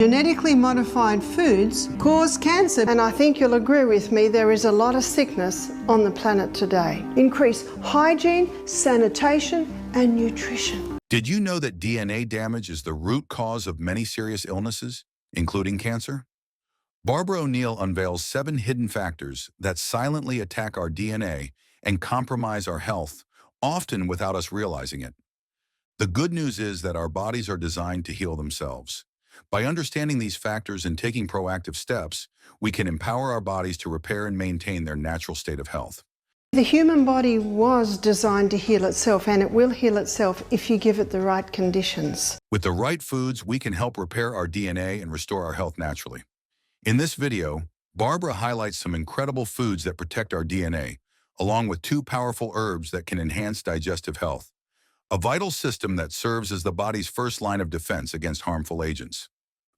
Genetically modified foods cause cancer, and I think you'll agree with me, there is a lot of sickness on the planet today. Increase hygiene, sanitation, and nutrition. Did you know that DNA damage is the root cause of many serious illnesses, including cancer? Barbara O'Neill unveils 7 hidden factors that silently attack our DNA and compromise our health, often without us realizing it. The good news is that our bodies are designed to heal themselves. By understanding these factors and taking proactive steps, we can empower our bodies to repair and maintain their natural state of health. The human body was designed to heal itself, and it will heal itself if you give it the right conditions. With the right foods, we can help repair our DNA and restore our health naturally. In this video, Barbara highlights some incredible foods that protect our DNA, along with 2 powerful herbs that can enhance digestive health, a vital system that serves as the body's first line of defense against harmful agents.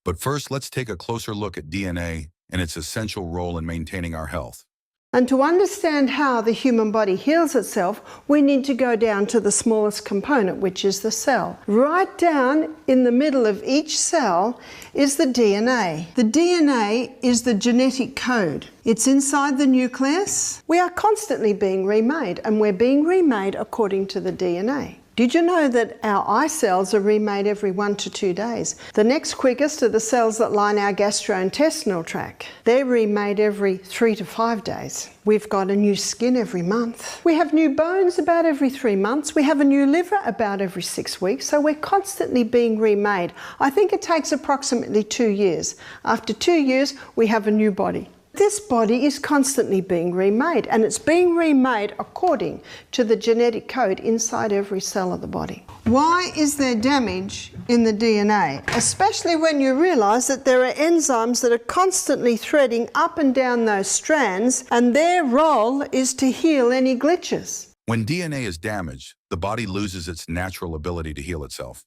But first, let's take a closer look at DNA and its essential role in maintaining our health. And to understand how the human body heals itself, we need to go down to the smallest component, which is the cell. Right down in the middle of each cell is the DNA. The DNA is the genetic code. It's inside the nucleus. We are constantly being remade, and we're being remade according to the DNA. Did you know that our eye cells are remade every 1 to 2 days? The next quickest are the cells that line our gastrointestinal tract. They're remade every 3 to 5 days. We've got a new skin every month. We have new bones about every 3 months. We have a new liver about every 6 weeks. So we're constantly being remade. I think it takes approximately 2 years. After 2 years, we have a new body. This body is constantly being remade, and it's being remade according to the genetic code inside every cell of the body. Why is there damage in the DNA? Especially when you realize that there are enzymes that are constantly threading up and down those strands, and their role is to heal any glitches. When DNA is damaged, the body loses its natural ability to heal itself.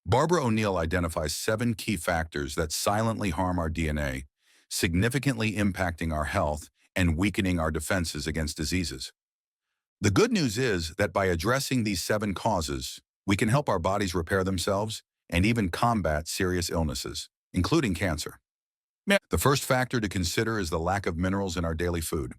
Barbara O'Neill identifies 7 key factors that silently harm our DNA, significantly impacting our health and weakening our defenses against diseases. The good news is that by addressing these 7 causes, we can help our bodies repair themselves and even combat serious illnesses, including cancer. The first factor to consider is the lack of minerals in our daily food.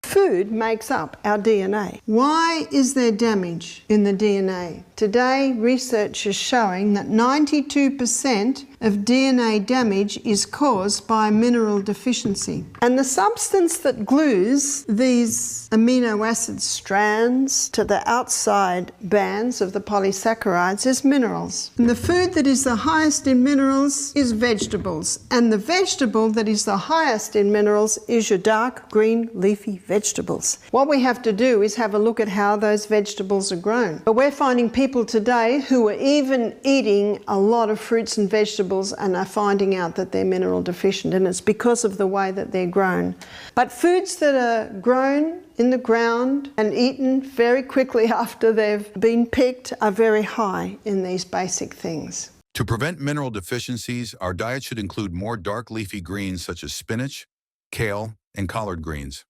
Food makes up our DNA. Why is there damage in the DNA? Today, research is showing that 92% of DNA damage is caused by mineral deficiency. And the substance that glues these amino acid strands to the outside bands of the polysaccharides is minerals. And the food that is the highest in minerals is vegetables. And the vegetable that is the highest in minerals is your dark green leafy vegetables. What we have to do is have a look at how those vegetables are grown. But we're finding people today who are even eating a lot of fruits and vegetables and are finding out that they're mineral deficient, and it's because of the way that they're grown. But foods that are grown in the ground and eaten very quickly after they've been picked are very high in these basic things. To prevent mineral deficiencies, our diet should include more dark leafy greens such as spinach, kale, and collard greens.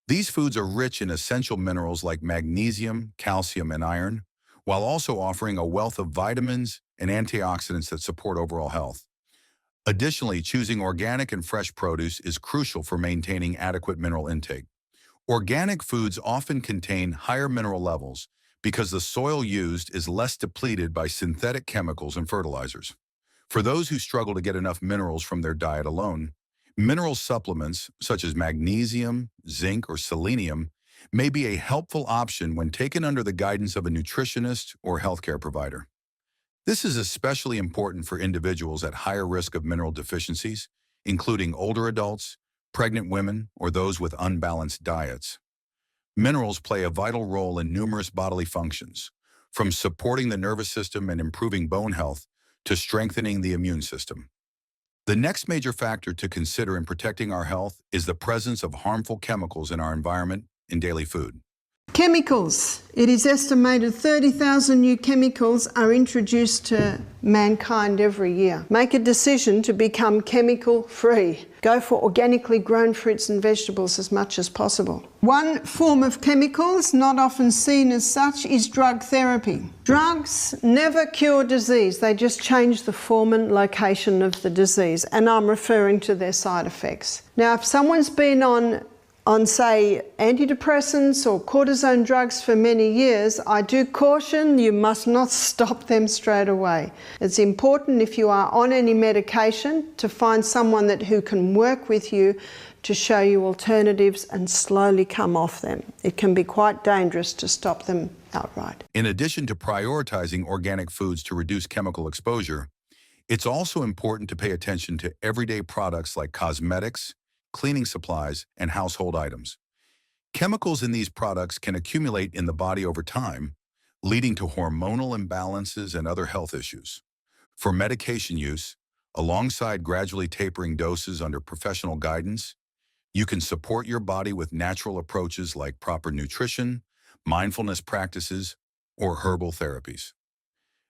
These foods are rich in essential minerals like magnesium, calcium, and iron, while also offering a wealth of vitamins and antioxidants that support overall health. Additionally, choosing organic and fresh produce is crucial for maintaining adequate mineral intake. Organic foods often contain higher mineral levels because the soil used is less depleted by synthetic chemicals and fertilizers. For those who struggle to get enough minerals from their diet alone, mineral supplements such as magnesium, zinc, or selenium may be a helpful option when taken under the guidance of a nutritionist or healthcare provider. This is especially important for individuals at higher risk of mineral deficiencies, including older adults, pregnant women, or those with unbalanced diets. Minerals play a vital role in numerous bodily functions, from supporting the nervous system and improving bone health to strengthening the immune system. The next major factor to consider in protecting our health is the presence of harmful chemicals in our environment and daily food. Chemicals. It is estimated 30,000 new chemicals are introduced to mankind every year. Make a decision to become chemical free. Go for organically grown fruits and vegetables as much as possible. One form of chemicals, not often seen as such, is drug therapy. Drugs never cure disease, they just change the form and location of the disease, and I'm referring to their side effects. Now, if someone's been on say, antidepressants or cortisone drugs for many years, I do caution you must not stop them straight away. It's important, if you are on any medication, to find someone who can work with you to show you alternatives and slowly come off them. It can be quite dangerous to stop them outright. In addition to prioritizing organic foods to reduce chemical exposure, it's also important to pay attention to everyday products like cosmetics, cleaning supplies, and household items. Chemicals in these products can accumulate in the body over time, leading to hormonal imbalances and other health issues. For medication use, alongside gradually tapering doses under professional guidance, you can support your body with natural approaches like proper nutrition, mindfulness practices, or herbal therapies.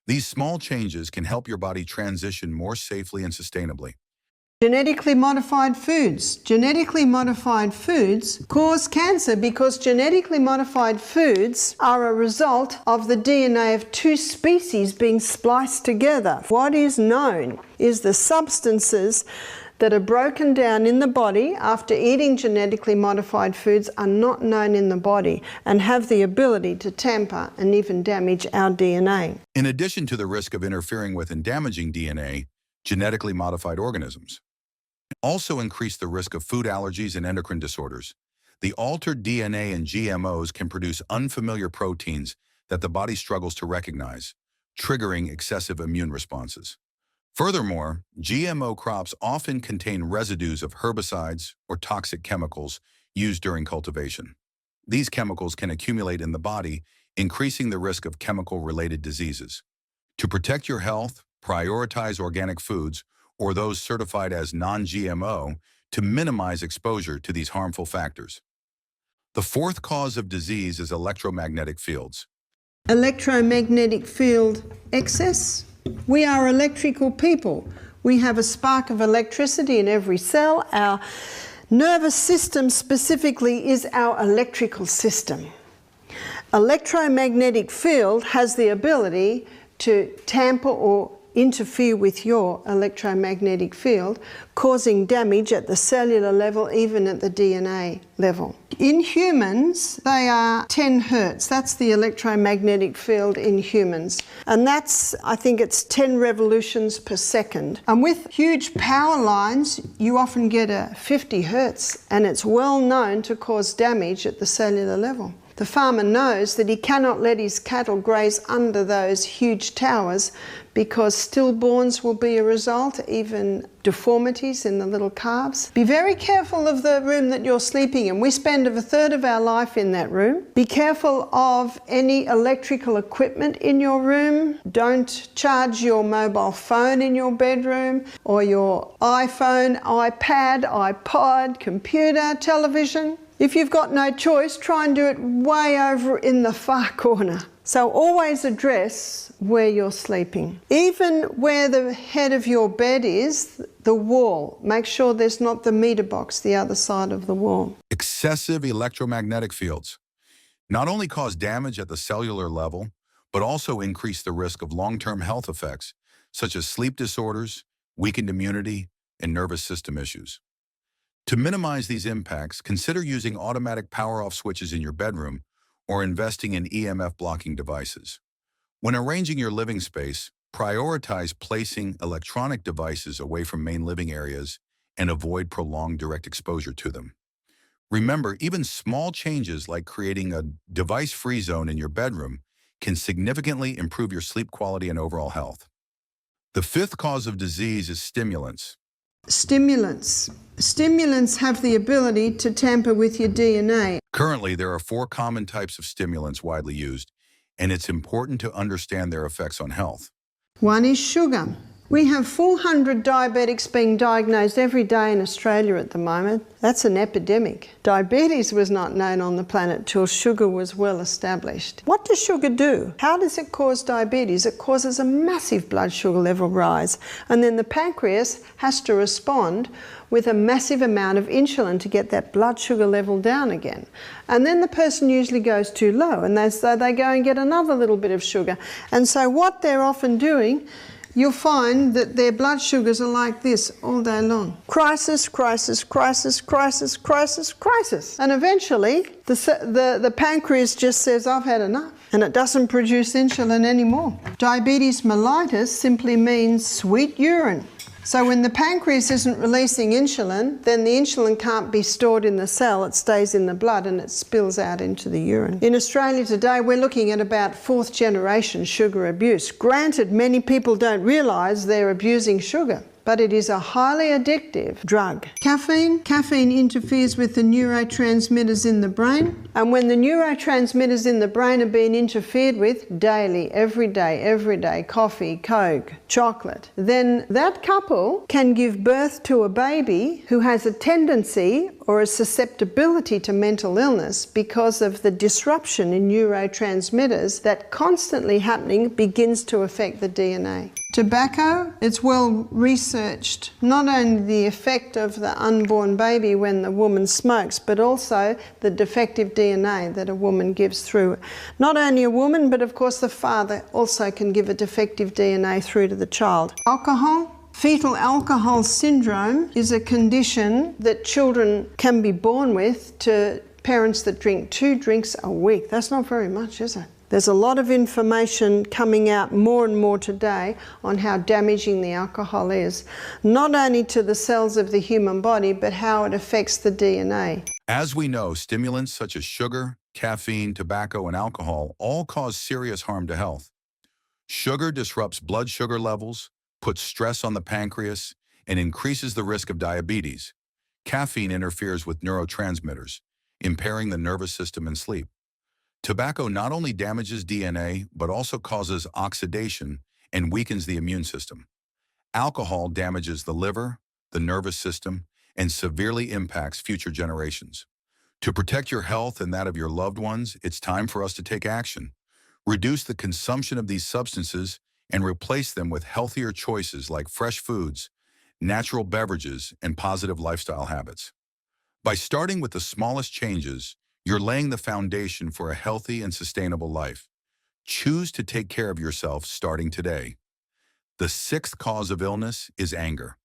These small changes can help your body transition more safely and sustainably. Genetically modified foods. Genetically modified foods cause cancer because genetically modified foods are a result of the DNA of two species being spliced together. What is known is the substances that are broken down in the body after eating genetically modified foods are not known in the body and have the ability to tamper and even damage our DNA. In addition to the risk of interfering with and damaging DNA, genetically modified organisms also increase the risk of food allergies and endocrine disorders. The altered DNA and GMOs can produce unfamiliar proteins that the body struggles to recognize, triggering excessive immune responses. Furthermore, GMO crops often contain residues of herbicides or toxic chemicals used during cultivation. These chemicals can accumulate in the body, increasing the risk of chemical-related diseases. To protect your health, prioritize organic foods or those certified as non-GMO to minimize exposure to these harmful factors. The fourth cause of disease is electromagnetic fields. Electromagnetic field excess. We are electrical people. We have a spark of electricity in every cell. Our nervous system specifically is our electrical system. Electromagnetic field has the ability to tamper or interfere with your electromagnetic field, causing damage at the cellular level, even at the DNA level. In humans, they are 10 hertz. That's the electromagnetic field in humans. And that's, I think it's 10 revolutions per second. And with huge power lines, you often get a 50 hertz, and it's well known to cause damage at the cellular level. The farmer knows that he cannot let his cattle graze under those huge towers because stillborns will be a result, even deformities in the little calves. Be very careful of the room that you're sleeping in. We spend a third of our life in that room. Be careful of any electrical equipment in your room. Don't charge your mobile phone in your bedroom or your iPhone, iPad, iPod, computer, television. If you've got no choice, try and do it way over in the far corner. So always address where you're sleeping. Even where the head of your bed is, the wall. Make sure there's not the meter box the other side of the wall. Excessive electromagnetic fields not only cause damage at the cellular level, but also increase the risk of long-term health effects, such as sleep disorders, weakened immunity, and nervous system issues. To minimize these impacts, consider using automatic power-off switches in your bedroom or investing in EMF blocking devices. When arranging your living space, prioritize placing electronic devices away from main living areas and avoid prolonged direct exposure to them. Remember, even small changes like creating a device-free zone in your bedroom can significantly improve your sleep quality and overall health. The fifth cause of disease is stimulants. Stimulants. Stimulants have the ability to tamper with your DNA. Currently, there are 4 common types of stimulants widely used, and it's important to understand their effects on health. One is sugar. We have 400 diabetics being diagnosed every day in Australia at the moment. That's an epidemic. Diabetes was not known on the planet till sugar was well established. What does sugar do? How does it cause diabetes? It causes a massive blood sugar level rise, and then the pancreas has to respond with a massive amount of insulin to get that blood sugar level down again. And then the person usually goes too low, and so they go and get another little bit of sugar. And so what they're often doing, you'll find that their blood sugars are like this all day long. Crisis, crisis, crisis, crisis, crisis, crisis. And eventually the pancreas just says, I've had enough, and it doesn't produce insulin anymore. Diabetes mellitus simply means sweet urine. So when the pancreas isn't releasing insulin, then the insulin can't be stored in the cell, it stays in the blood and it spills out into the urine. In Australia today, we're looking at about 4th generation sugar abuse. Granted, many people don't realise they're abusing sugar, but it is a highly addictive drug. Caffeine interferes with the neurotransmitters in the brain, and when the neurotransmitters in the brain are being interfered with daily, every day, coffee, Coke, chocolate, then that couple can give birth to a baby who has a tendency or a susceptibility to mental illness because of the disruption in neurotransmitters that constantly happening begins to affect the DNA. Tobacco, it's well researched, not only the effect of the unborn baby when the woman smokes, but also the defective DNA that a woman gives through. Not only a woman, but of course the father also can give a defective DNA through to the child. Alcohol. Fetal alcohol syndrome is a condition that children can be born with to parents that drink 2 drinks a week. That's not very much, is it? There's a lot of information coming out more and more today on how damaging the alcohol is, not only to the cells of the human body, but how it affects the DNA. As we know, stimulants such as sugar, caffeine, tobacco, and alcohol all cause serious harm to health. Sugar disrupts blood sugar levels, puts stress on the pancreas, and increases the risk of diabetes. Caffeine interferes with neurotransmitters, impairing the nervous system and sleep. Tobacco not only damages DNA, but also causes oxidation and weakens the immune system. Alcohol damages the liver, the nervous system, and severely impacts future generations. To protect your health and that of your loved ones, it's time for us to take action. Reduce the consumption of these substances and replace them with healthier choices like fresh foods, natural beverages, and positive lifestyle habits. By starting with the smallest changes, you're laying the foundation for a healthy and sustainable life. Choose to take care of yourself starting today. The 6th cause of illness is anger.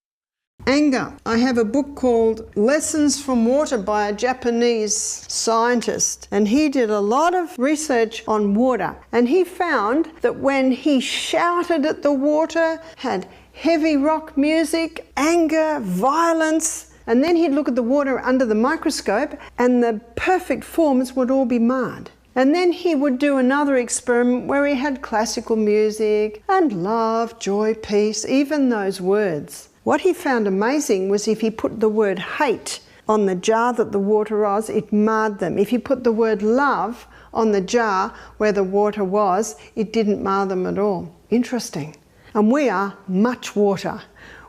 Anger. I have a book called Lessons from Water by a Japanese scientist, and he did a lot of research on water, and he found that when he shouted at the water, had heavy rock music, anger, violence, and then he'd look at the water under the microscope and the perfect forms would all be marred. And then he would do another experiment where he had classical music and love, joy, peace, even those words. What he found amazing was if he put the word hate on the jar that the water was, it marred them. If he put the word love on the jar where the water was, it didn't mar them at all. Interesting. And we are much water.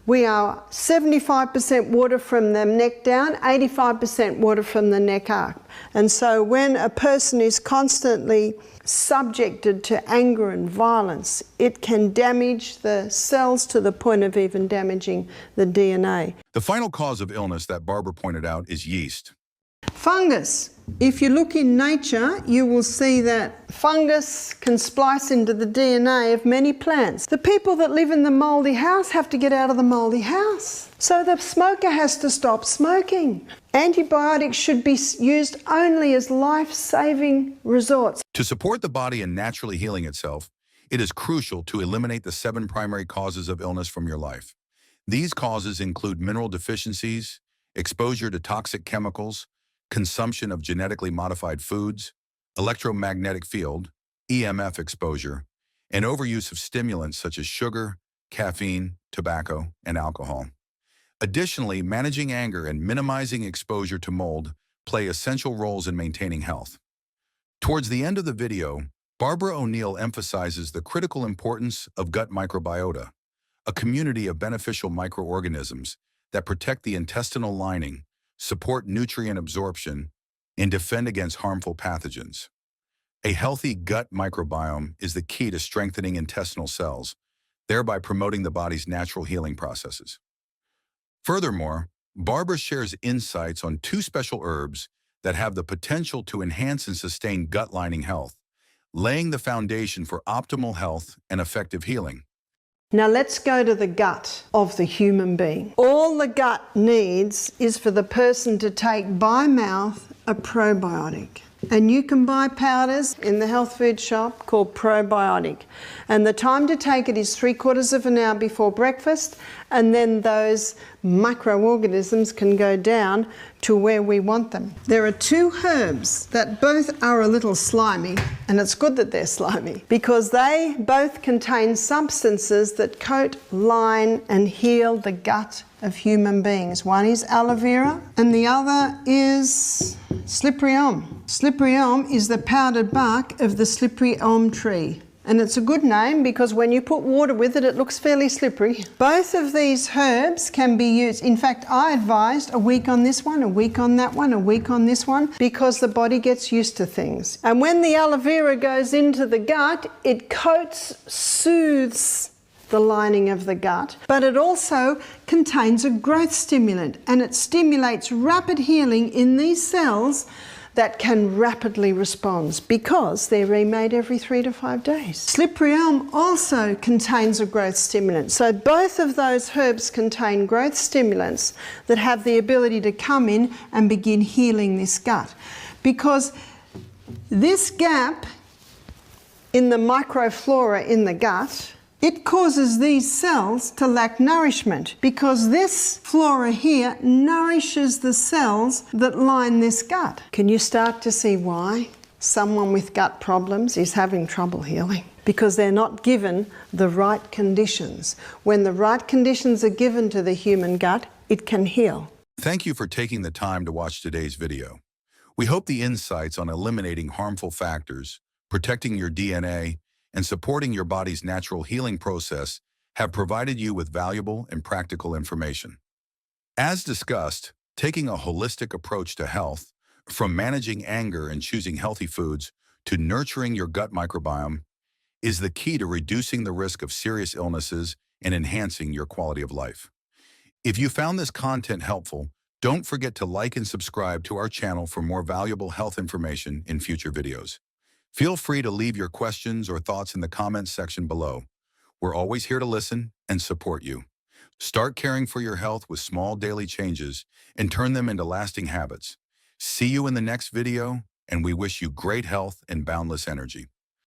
We are 75% water from the neck down, 85% water from the neck up. And so when a person is constantly subjected to anger and violence, it can damage the cells to the point of even damaging the DNA. The final cause of illness that Barbara pointed out is yeast. Fungus. If you look in nature, you will see that fungus can splice into the DNA of many plants. The people that live in the mouldy house have to get out of the mouldy house. So the smoker has to stop smoking. Antibiotics should be used only as life-saving resorts. To support the body in naturally healing itself, it is crucial to eliminate the 7 primary causes of illness from your life. These causes include mineral deficiencies, exposure to toxic chemicals, consumption of genetically modified foods, electromagnetic field, EMF exposure, and overuse of stimulants such as sugar, caffeine, tobacco, and alcohol. Additionally, managing anger and minimizing exposure to mold play essential roles in maintaining health. Towards the end of the video, Barbara O'Neill emphasizes the critical importance of gut microbiota, a community of beneficial microorganisms that protect the intestinal lining, support nutrient absorption, and defend against harmful pathogens. A healthy gut microbiome is the key to strengthening intestinal cells, thereby promoting the body's natural healing processes. Furthermore, Barbara shares insights on 2 special herbs that have the potential to enhance and sustain gut lining health, laying the foundation for optimal health and effective healing. Now let's go to the gut of the human being. All the gut needs is for the person to take by mouth a probiotic. And you can buy powders in the health food shop called probiotic. And the time to take it is 3/4 of an hour before breakfast, and then those microorganisms can go down to where we want them. There are 2 herbs that both are a little slimy, and it's good that they're slimy because they both contain substances that coat, line, and heal the gut of human beings. One is aloe vera and the other is slippery elm. Slippery elm is the powdered bark of the slippery elm tree. And it's a good name because when you put water with it, it looks fairly slippery. Both of these herbs can be used. In fact, I advised a week on this one, a week on that one, a week on this one, because the body gets used to things. And when the aloe vera goes into the gut, it coats, soothes the lining of the gut, but it also contains a growth stimulant, and it stimulates rapid healing in these cells that can rapidly respond because they're remade every 3 to 5 days. Slippery elm also contains a growth stimulant. So both of those herbs contain growth stimulants that have the ability to come in and begin healing this gut. Because this gap in the microflora in the gut, it causes these cells to lack nourishment because this flora here nourishes the cells that line this gut. Can you start to see why someone with gut problems is having trouble healing? Because they're not given the right conditions. When the right conditions are given to the human gut, it can heal. Thank you for taking the time to watch today's video. We hope the insights on eliminating harmful factors, protecting your DNA, and supporting your body's natural healing process have provided you with valuable and practical information. As discussed, taking a holistic approach to health, from managing anger and choosing healthy foods to nurturing your gut microbiome, is the key to reducing the risk of serious illnesses and enhancing your quality of life. If you found this content helpful, don't forget to like and subscribe to our channel for more valuable health information in future videos. Feel free to leave your questions or thoughts in the comments section below. We're always here to listen and support you. Start caring for your health with small daily changes and turn them into lasting habits. See you in the next video, and we wish you great health and boundless energy.